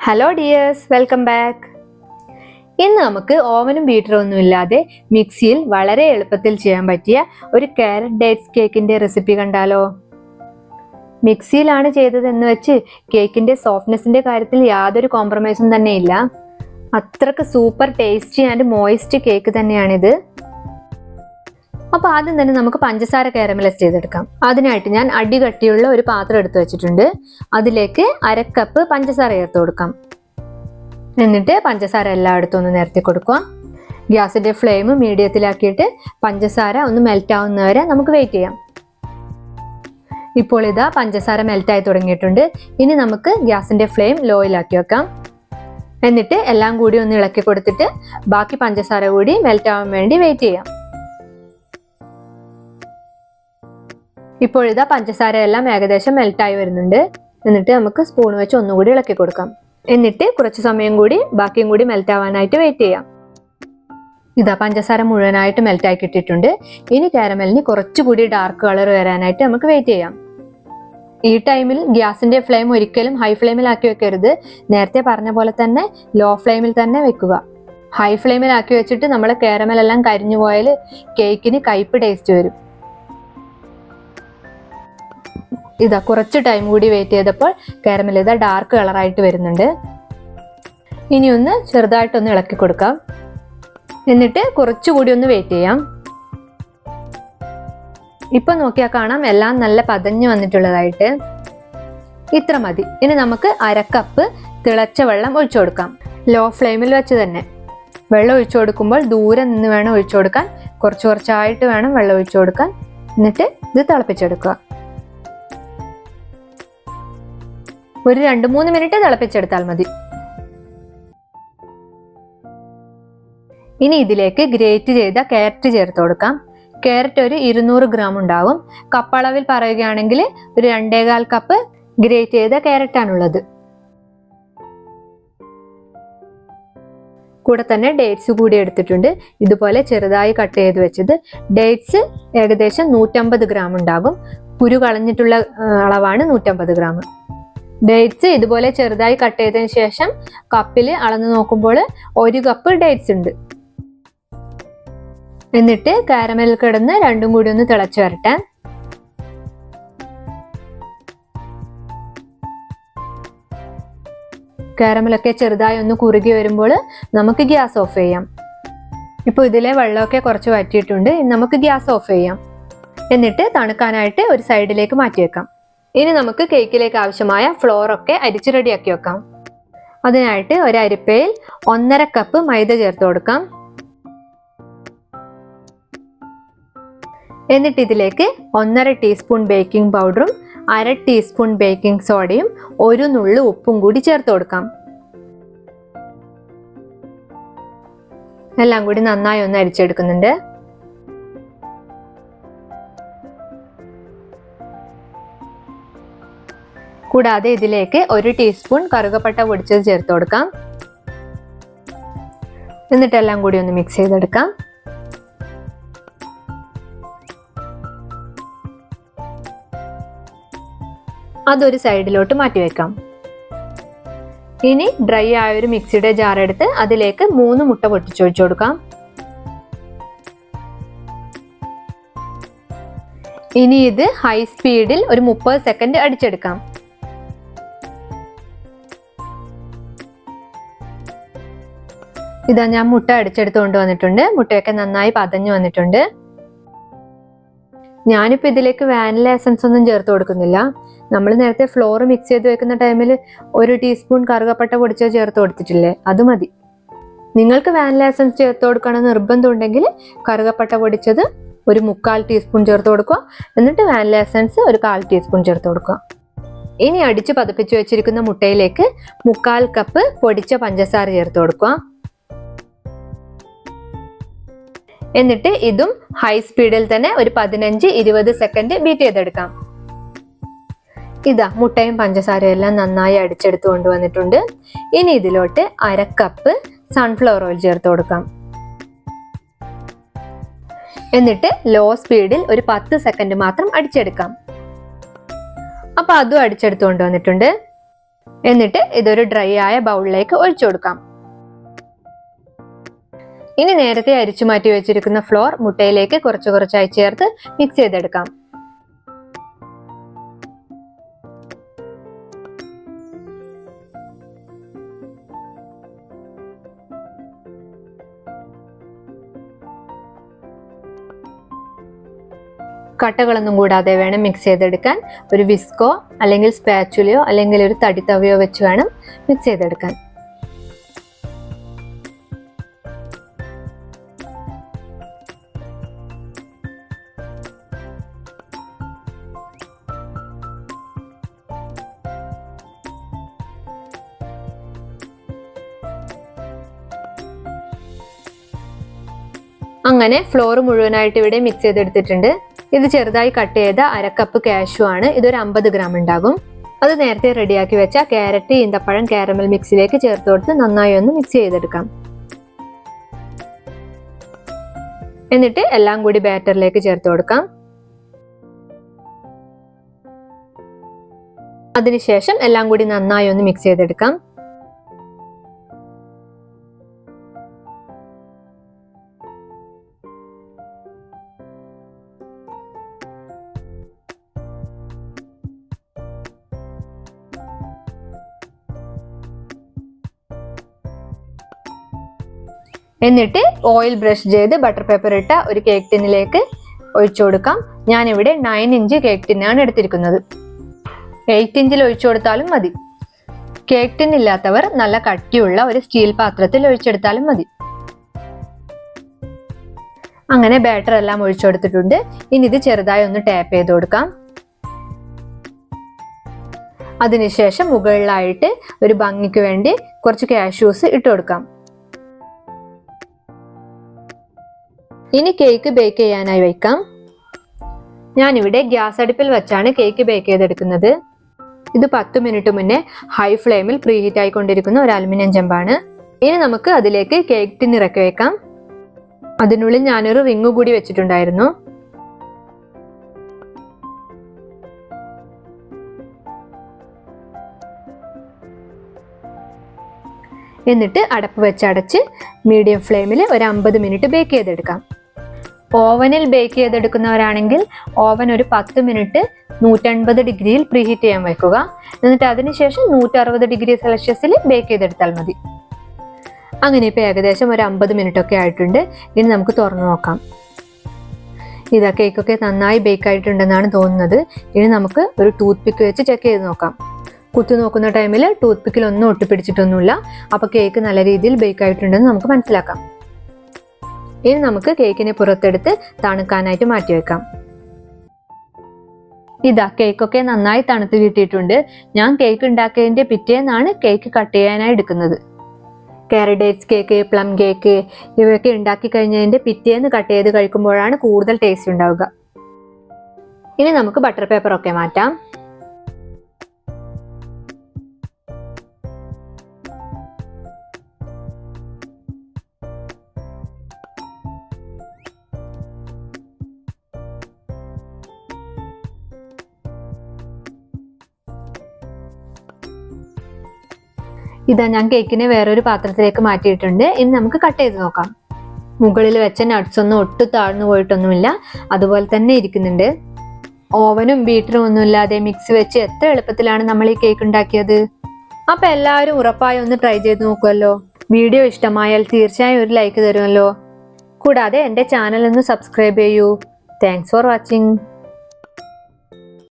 Hello dears, welcome back. ഇന്ന് നമുക്ക് ഓവനും ബീറ്ററും ഒന്നും ഇല്ലാതെ മിക്സിയിൽ വളരെ എളുപ്പത്തിൽ ചെയ്യാൻ പറ്റിയ ഒരു കാരറ്റ് ഡേറ്റ്സ് കേക്കിന്റെ റെസിപ്പി കണ്ടാലോ? മിക്സിയിലാണ് ചെയ്തതെന്ന് വെച്ച് കേക്കിന്റെ സോഫ്റ്റ്നെസിന്റെ കാര്യത്തിൽ യാതൊരു കോംപ്രമൈസും തന്നെ ഇല്ല. അത്രക്ക് super tasty and moist cake തന്നെയാണിത്. അപ്പോൾ ആദ്യം തന്നെ നമുക്ക് പഞ്ചസാര കാരമലൈസ് ചെയ്തെടുക്കാം. അതിനായിട്ട് ഞാൻ അടികട്ടിയുള്ള ഒരു പാത്രം എടുത്തു വെച്ചിട്ടുണ്ട്. അതിലേക്ക് 1/2 കപ്പ് പഞ്ചസാര ചേർത്ത് കൊടുക്കാം. എന്നിട്ട് പഞ്ചസാര എല്ലായിടത്തും ഒന്ന് നിരത്തി കൊടുക്കുക. ഗ്യാസിന്റെ ഫ്ലെയിം മീഡിയത്തിലാക്കിയിട്ട് പഞ്ചസാര ഒന്ന് മെൽറ്റ് ആവുന്നവരെ നമുക്ക് വെയിറ്റ് ചെയ്യാം. ഇപ്പോൾ ഇതാ പഞ്ചസാര മെൽറ്റായി തുടങ്ങിയിട്ടുണ്ട്. ഇനി നമുക്ക് ഗ്യാസിന്റെ ഫ്ലെയിം ലോയിലാക്കി വെക്കാം. എന്നിട്ട് എല്ലാം കൂടി ഒന്ന് ഇളക്കി കൊടുത്തിട്ട് ബാക്കി പഞ്ചസാര കൂടി മെൽറ്റ് ആവാൻ വേണ്ടി വെയിറ്റ് ചെയ്യാം. ഇപ്പോൾ ഇതാ പഞ്ചസാര എല്ലാം ഏകദേശം മെൽറ്റായി വരുന്നുണ്ട്. എന്നിട്ട് നമുക്ക് സ്പൂൺ വെച്ച് ഒന്നുകൂടി ഇളക്കി കൊടുക്കാം. എന്നിട്ട് കുറച്ച് സമയം കൂടി ബാക്കിയും കൂടി മെൽറ്റ് ആവാനായിട്ട് വെയിറ്റ് ചെയ്യാം. ഇതാ പഞ്ചസാര മുഴുവനായിട്ട് മെൽറ്റായി കിട്ടിയിട്ടുണ്ട്. ഇനി കാരമലിന് കുറച്ചുകൂടി ഡാർക്ക് കളർ വരാനായിട്ട് നമുക്ക് വെയിറ്റ് ചെയ്യാം. ഈ ടൈമിൽ ഗ്യാസിന്റെ ഫ്ലെയിം ഒരിക്കലും ഹൈ ഫ്ലെയിമിലാക്കി വെക്കരുത്. നേരത്തെ പറഞ്ഞ പോലെ തന്നെ ലോ ഫ്ലെയിമിൽ തന്നെ വെക്കുക. ഹൈ ഫ്ലെയിമിലാക്കി വെച്ചിട്ട് നമ്മുടെ കാരമലെല്ലാം കരിഞ്ഞു പോയാൽ കേക്കിന് കയ്പ് ടേസ്റ്റ് വരും. ഇതാ കുറച്ച് ടൈം കൂടി വെയിറ്റ് ചെയ്തപ്പോൾ കാരമൽ ഇതാ ഡാർക്ക് കളറായിട്ട് വരുന്നുണ്ട്. ഇനി ഒന്ന് ചെറുതായിട്ടൊന്ന് ഇളക്കി കൊടുക്കാം. എന്നിട്ട് കുറച്ചുകൂടി ഒന്ന് വെയിറ്റ് ചെയ്യാം. ഇപ്പൊ നോക്കിയാൽ കാണാം എല്ലാം നല്ല പതഞ്ഞു വന്നിട്ടുള്ളതായിട്ട്. ഇത്ര മതി. ഇനി നമുക്ക് 1/2 കപ്പ് തിളച്ച വെള്ളം ഒഴിച്ചു കൊടുക്കാം. ലോ ഫ്ലെയിമിൽ വെച്ച് തന്നെ വെള്ളം ഒഴിച്ചു കൊടുക്കുമ്പോൾ ദൂരെ നിന്ന് വേണം ഒഴിച്ചു കൊടുക്കാൻ. കുറച്ചായിട്ട് വേണം വെള്ളം ഒഴിച്ചു കൊടുക്കാൻ. എന്നിട്ട് ഇത് തിളപ്പിച്ചെടുക്കുക. ഒരു 2-3 മിനിറ്റ് തിളപ്പിച്ചെടുത്താൽ മതി. ഇനി ഇതിലേക്ക് ഗ്രേറ്റ് ചെയ്ത കാരറ്റ് ചേർത്ത് കൊടുക്കാം. കാരറ്റ് ഒരു 200 ഗ്രാം ഉണ്ടാവും. കപ്പളവിൽ പറയുകയാണെങ്കിൽ ഒരു 2.25 കപ്പ് ഗ്രേറ്റ് ചെയ്ത കാരറ്റ് ആണുള്ളത്. കൂടെ തന്നെ ഡേറ്റ്സ് കൂടി എടുത്തിട്ടുണ്ട്. ഇതുപോലെ ചെറുതായി കട്ട് ചെയ്ത് വെച്ചത്. ഡേറ്റ്സ് ഏകദേശം 150 ഗ്രാം ഉണ്ടാകും. കുരു കളഞ്ഞിട്ടുള്ള അളവാണ് 150 ഗ്രാം. ഡേറ്റ്സ് ഇതുപോലെ ചെറുതായി കട്ട് ചെയ്തതിന് ശേഷം കപ്പിൽ അളന്ന് നോക്കുമ്പോൾ 1 കപ്പ് ഡേറ്റ്സ് ഉണ്ട്. എന്നിട്ട് കാരമൽ കിടന്ന് രണ്ടും കൂടി ഒന്ന് തിളച്ചു വരട്ടെ. കാരമലൊക്കെ ചെറുതായി ഒന്ന് കുറുകി വരുമ്പോൾ നമുക്ക് ഗ്യാസ് ഓഫ് ചെയ്യാം. ഇപ്പോൾ ഇതിലെ വെള്ളമൊക്കെ കുറച്ച് വറ്റിയിട്ടുണ്ട്. നമുക്ക് ഗ്യാസ് ഓഫ് ചെയ്യാം. എന്നിട്ട് തണുക്കാനായിട്ട് ഒരു സൈഡിലേക്ക് മാറ്റി വെക്കാം. ഇനി നമുക്ക് കേക്കിലേക്ക് ആവശ്യമായ ഫ്ലോർ ഒക്കെ അരിച്ച് റെഡിയാക്കി വെക്കാം. അതിനായിട്ട് ഒരു അരിപ്പയിൽ 1.5 കപ്പ് മൈദ ചേർത്ത് കൊടുക്കാം. എന്നിട്ട് ഇതിലേക്ക് 1/2 ടീസ്പൂൺ ബേക്കിംഗ് പൗഡറും 1/2 ടീസ്പൂൺ ബേക്കിംഗ് സോഡയും 1 നുള്ളു ഉപ്പും കൂടി ചേർത്ത് കൊടുക്കാം. എല്ലാം കൂടി നന്നായി ഒന്ന് അരിച്ചെടുക്കുന്നുണ്ട്. കൂടാതെ ഇതിലേക്ക് 1 ടീസ്പൂൺ കറുകപ്പട്ട പൊടിച്ചത് ചേർത്ത് കൊടുക്കാം. എന്നിട്ട് എല്ലാം കൂടി ഒന്ന് മിക്സ് ചെയ്തെടുക്കാം. അതൊരു സൈഡിലോട്ട് മാറ്റി വെക്കാം. ഇനി ഡ്രൈ ആയ ഒരു മിക്സിയുടെ ജാർ എടുത്ത് അതിലേക്ക് 3 മുട്ട പൊട്ടിച്ചൊഴിച്ചു കൊടുക്കാം. ഇനി ഇത് ഹൈ സ്പീഡിൽ ഒരു 30 സെക്കൻഡ് അടിച്ചെടുക്കാം. ഇതാ ഞാൻ മുട്ട അടിച്ചെടുത്ത് കൊണ്ടുവന്നിട്ടുണ്ട്. മുട്ടയൊക്കെ നന്നായി പതഞ്ഞു വന്നിട്ടുണ്ട്. ഞാനിപ്പോൾ ഇതിലേക്ക് വാനില എസൻസ് ഒന്നും ചേർത്ത് കൊടുക്കുന്നില്ല. നമ്മൾ നേരത്തെ ഫ്ലോർ മിക്സ് ചെയ്ത് വെക്കുന്ന ടൈമിൽ 1 ടീസ്പൂൺ കറുകപ്പട്ട പൊടിച്ചത് ചേർത്ത് കൊടുത്തിട്ടില്ലേ, അത് മതി. നിങ്ങൾക്ക് വാനില എസൻസ് ചേർത്ത് കൊടുക്കണം നിർബന്ധം ഉണ്ടെങ്കിൽ കറുകപ്പട്ട പൊടിച്ചത് ഒരു 3/4 ടീസ്പൂൺ ചേർത്ത് കൊടുക്കുക. എന്നിട്ട് വാനില എസൻസ് ഒരു 1/4 ടീസ്പൂൺ ചേർത്ത് കൊടുക്കുക. ഇനി അടിച്ച് പതപ്പിച്ച് വെച്ചിരിക്കുന്ന മുട്ടയിലേക്ക് 3/4 കപ്പ് പൊടിച്ച പഞ്ചസാര ചേർത്ത് കൊടുക്കുക. എന്നിട്ട് ഇതും ഹൈ സ്പീഡിൽ തന്നെ ഒരു 15-20 സെക്കൻഡ് ബീറ്റ് ചെയ്തെടുക്കാം. ഇതാ മുട്ടയും പഞ്ചസാരയും എല്ലാം നന്നായി അടിച്ചെടുത്ത് കൊണ്ടുവന്നിട്ടുണ്ട്. ഇനി ഇതിലോട്ട് 1/2 കപ്പ് സൺഫ്ലവർ ഓയിൽ ചേർത്ത് കൊടുക്കാം. എന്നിട്ട് ലോ സ്പീഡിൽ ഒരു 10 സെക്കൻഡ് മാത്രം അടിച്ചെടുക്കാം. അപ്പൊ അതും അടിച്ചെടുത്ത് കൊണ്ടുവന്നിട്ടുണ്ട്. എന്നിട്ട് ഇതൊരു ഡ്രൈ ആയ ബൗളിലേക്ക് ഒഴിച്ചു കൊടുക്കാം. ഇനി നേരത്തെ അരിച്ചു മാറ്റി വെച്ചിരിക്കുന്ന ഫ്ലോർ മുട്ടയിലേക്ക് കുറച്ച് കുറച്ചായി ചേർത്ത് മിക്സ് ചെയ്തെടുക്കാം. കട്ടകളൊന്നും കൂടാതെ വേണം മിക്സ് ചെയ്തെടുക്കാൻ. ഒരു വിസ്കോ അല്ലെങ്കിൽ സ്പാച്ചുലയോ അല്ലെങ്കിൽ ഒരു തടിത്തവയോ വെച്ച് വേണം മിക്സ് ചെയ്തെടുക്കാൻ. അങ്ങനെ ഫ്ലോർ മുഴുവനായിട്ട് ഇവിടെ മിക്സ് ചെയ്തെടുത്തിട്ടുണ്ട്. ഇത് ചെറുതായി കട്ട് ചെയ്ത 1/2 കപ്പ് കാഷ്യൂ ആണ്. ഇതൊരു 50 ഗ്രാം ഉണ്ടാകും. അത് നേരത്തെ റെഡിയാക്കി വെച്ച ക്യാരറ്റ്, ഈന്തപ്പഴം, കാരമൽ മിക്സിലേക്ക് ചേർത്ത് കൊടുത്ത് നന്നായി ഒന്ന് മിക്സ് ചെയ്തെടുക്കാം. എന്നിട്ട് എല്ലാം കൂടി ബാറ്ററിലേക്ക് ചേർത്ത് കൊടുക്കാം. അതിനുശേഷം എല്ലാം കൂടി നന്നായി ഒന്ന് മിക്സ് ചെയ്തെടുക്കാം. എന്നിട്ട് ഓയിൽ ബ്രഷ് ചെയ്ത് ബട്ടർ പേപ്പർ ഇട്ട ഒരു കേക്ക് ടിന്നിലേക്ക് ഒഴിച്ചു കൊടുക്കാം. ഞാനിവിടെ 9 ഇഞ്ച് കേക്ക് ടിന്നാണ് എടുത്തിരിക്കുന്നത്. 8 ഇഞ്ചിൽ ഒഴിച്ചു കൊടുത്താലും മതി. കേക്ക് ടിൻ ഇല്ലാത്തവർ നല്ല കട്ടിയുള്ള ഒരു സ്റ്റീൽ പാത്രത്തിൽ ഒഴിച്ചെടുത്താലും മതി. അങ്ങനെ ബാറ്റർ എല്ലാം ഒഴിച്ചു കൊടുത്തിട്ടുണ്ട്. ഇനി ഇത് ചെറുതായി ഒന്ന് ടാപ്പ് ചെയ്ത് കൊടുക്കാം. അതിനുശേഷം മുകളിലായിട്ട് ഒരു ഭംഗിക്ക് വേണ്ടി കുറച്ച് കാഷ്യൂസ് ഇട്ട് കൊടുക്കാം. ഇനി കേക്ക് ബേക്ക് ചെയ്യാനായി വയ്ക്കാം. ഞാനിവിടെ ഗ്യാസ് അടുപ്പിൽ വെച്ചാണ് കേക്ക് ബേക്ക് ചെയ്തെടുക്കുന്നത്. ഇത് 10 മിനിറ്റ് മുന്നേ ഹൈ ഫ്ലെയിമിൽ പ്രീഹീറ്റ് ആയിക്കൊണ്ടിരിക്കുന്ന ഒരു അലുമിനിയം ചെമ്പാണ്. ഇനി നമുക്ക് അതിലേക്ക് കേക്ക് ടിൻ ഇറക്കി വെക്കാം. അതിനുള്ളിൽ ഞാനൊരു റിങ് കൂടി വെച്ചിട്ടുണ്ടായിരുന്നു. എന്നിട്ട് അടപ്പ് വെച്ചടച്ച് മീഡിയം ഫ്ലെയിമിൽ ഒരു 50 മിനിറ്റ് ബേക്ക് ചെയ്തെടുക്കാം. ഓവനിൽ ബേക്ക് ചെയ്തെടുക്കുന്നവരാണെങ്കിൽ ഓവൻ ഒരു 10 മിനിറ്റ് 180 ഡിഗ്രിയിൽ പ്രീഹീറ്റ് ചെയ്യാൻ വെക്കുക. എന്നിട്ട് അതിനുശേഷം 160 ഡിഗ്രി സെൽഷ്യസിൽ ബേക്ക് ചെയ്തെടുത്താൽ മതി. അങ്ങനെ ഇപ്പോൾ ഏകദേശം ഒരു 50 മിനിറ്റ് ഒക്കെ ആയിട്ടുണ്ട്. ഇനി നമുക്ക് തുറന്നു നോക്കാം. ഇതാ കേക്കൊക്കെ നന്നായി ബേക്ക് ആയിട്ടുണ്ടെന്നാണ് തോന്നുന്നത്. ഇനി നമുക്ക് ഒരു ടൂത്ത് പിക്ക് വെച്ച് ചെക്ക് ചെയ്ത് നോക്കാം. കുത്തി നോക്കുന്ന ടൈമിൽ ടൂത്ത് പിക്കിൽ ഒന്നും ഒട്ടിപ്പിടിച്ചിട്ടൊന്നുമില്ല. അപ്പോൾ കേക്ക് നല്ല രീതിയിൽ ബേക്ക് ആയിട്ടുണ്ടെന്ന് നമുക്ക് മനസ്സിലാക്കാം. ഇനി നമുക്ക് കേക്കിനെ പുറത്തെടുത്ത് തണുക്കാനായിട്ട് മാറ്റി വെക്കാം. ഇതാ കേക്കൊക്കെ നന്നായി തണുത്ത് കിട്ടിയിട്ടുണ്ട്. ഞാൻ കേക്ക് ഉണ്ടാക്കിയതിന്റെ പിറ്റേന്നാണ് കേക്ക് കട്ട് ചെയ്യാനായി എടുക്കുന്നത്. Carrot dates cake, plum cake ഇവയൊക്കെ ഉണ്ടാക്കി കഴിഞ്ഞതിന്റെ പിറ്റേന്ന് കട്ട് ചെയ്ത് കഴിക്കുമ്പോഴാണ് കൂടുതൽ ടേസ്റ്റ് ഉണ്ടാവുക. ഇനി നമുക്ക് ബട്ടർ പേപ്പർ ഒക്കെ മാറ്റാം. ഇതാ ഞാൻ കേക്കിനെ വേറൊരു പാത്രത്തിലേക്ക് മാറ്റിയിട്ടുണ്ട്. ഇനി നമുക്ക് കട്ട് ചെയ്ത് നോക്കാം. മുകളിൽ വെച്ച നട്ട്സ് ഒന്നും ഒട്ടും താഴ്ന്നു പോയിട്ടൊന്നുമില്ല, അതുപോലെ തന്നെ ഇരിക്കുന്നുണ്ട്. ഓവനും ബീറ്ററും ഒന്നും ഇല്ലാതെ മിക്സി വെച്ച് എത്ര എളുപ്പത്തിലാണ് നമ്മൾ ഈ കേക്ക് ഉണ്ടാക്കിയത്. അപ്പൊ എല്ലാവരും ഉറപ്പായി ഒന്ന് ട്രൈ ചെയ്ത് നോക്കുമല്ലോ. വീഡിയോ ഇഷ്ടമായാൽ തീർച്ചയായും ഒരു ലൈക്ക് തരുമല്ലോ. കൂടാതെ എൻ്റെ ചാനൽ ഒന്ന് സബ്സ്ക്രൈബ് ചെയ്യൂ. Thanks for watching.